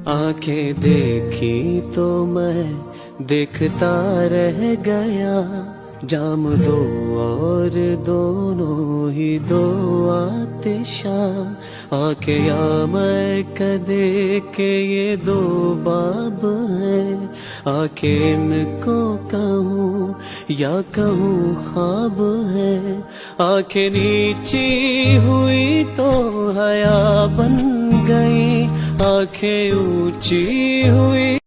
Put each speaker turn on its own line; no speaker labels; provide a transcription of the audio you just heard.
आंखें देखी तो मैं देखता रह गया, जाम दो और दोनों ही दो आतिशा। आंखें या मैं कदे के ये दो बाब हैं, आंखें इनको कहूँ या कहूँ ख्वाब है। आंखें नीची हुई तो हया बन गई, आंखें ऊंची हुई